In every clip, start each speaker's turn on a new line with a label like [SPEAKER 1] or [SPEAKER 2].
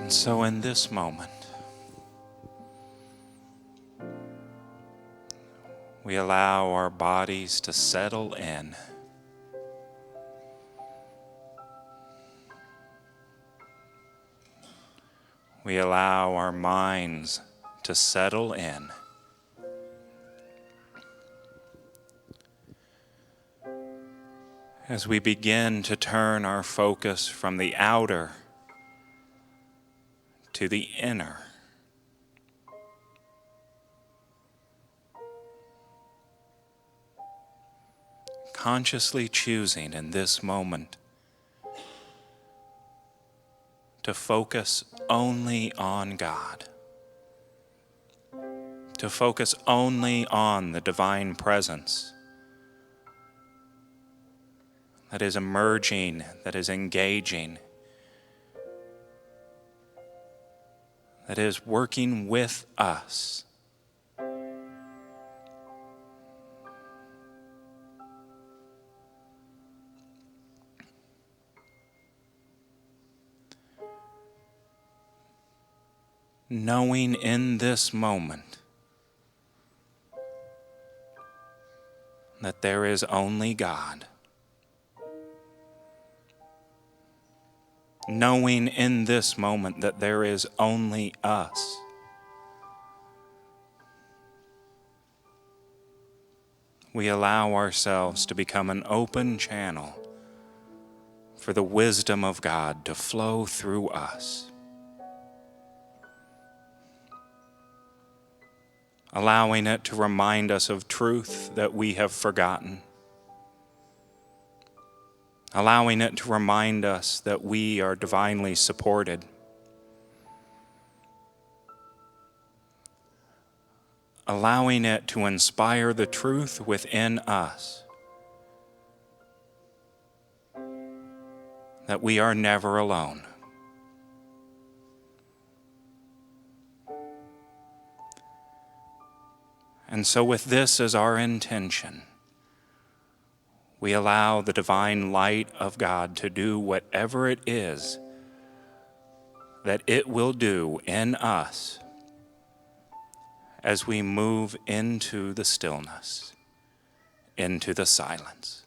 [SPEAKER 1] And so in this moment, we allow our bodies to settle in. We allow our minds to settle in. As we begin to turn our focus from the outer to the inner. Consciously choosing in this moment to focus only on God, to focus only on the divine presence that is emerging, that is engaging, that is working with us. Knowing in this moment that there is only God. Knowing in this moment that there is only us. We allow ourselves to become an open channel for the wisdom of God to flow through us. Allowing it to remind us of truth that we have forgotten. Allowing it to remind us that we are divinely supported. Allowing it to inspire the truth within us that we are never alone. And so with this as our intention, we allow the divine light of God to do whatever it is that it will do in us as we move into the stillness, into the silence.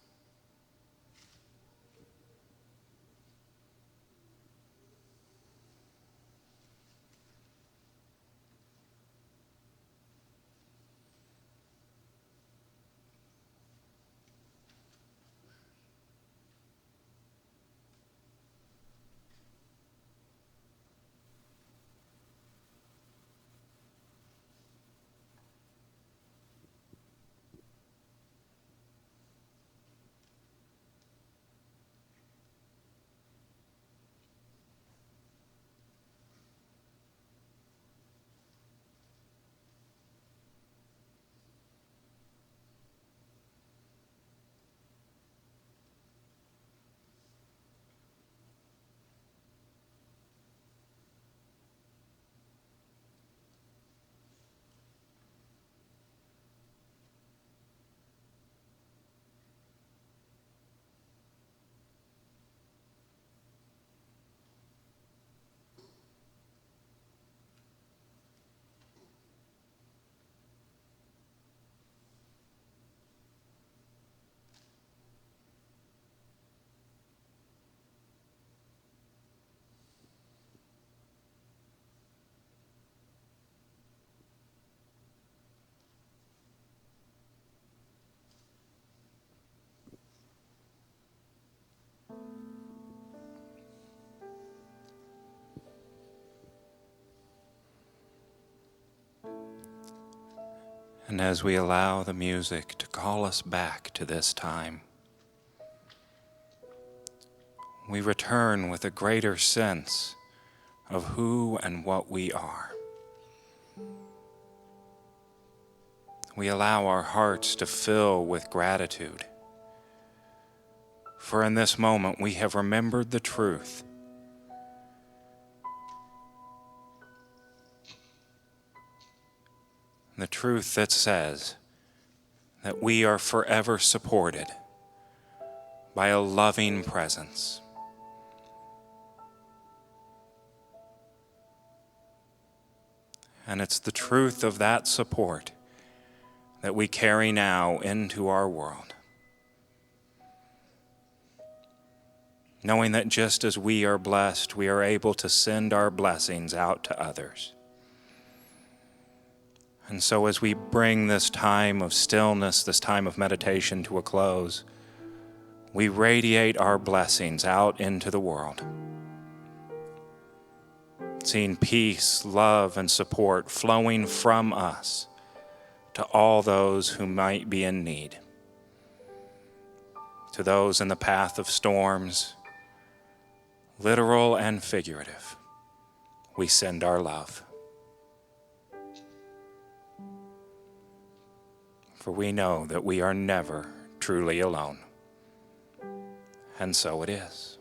[SPEAKER 1] And as we allow the music to call us back to this time, we return with a greater sense of who and what we are. We allow our hearts to fill with gratitude, for in this moment we have remembered the truth. The truth that says that we are forever supported by a loving presence. And it's the truth of that support that we carry now into our world. Knowing that just as we are blessed, we are able to send our blessings out to others. And so as we bring this time of stillness, this time of meditation to a close, we radiate our blessings out into the world, seeing peace, love, and support flowing from us to all those who might be in need, to those in the path of storms, literal and figurative. We send our love. For we know that we are never truly alone. And so it is.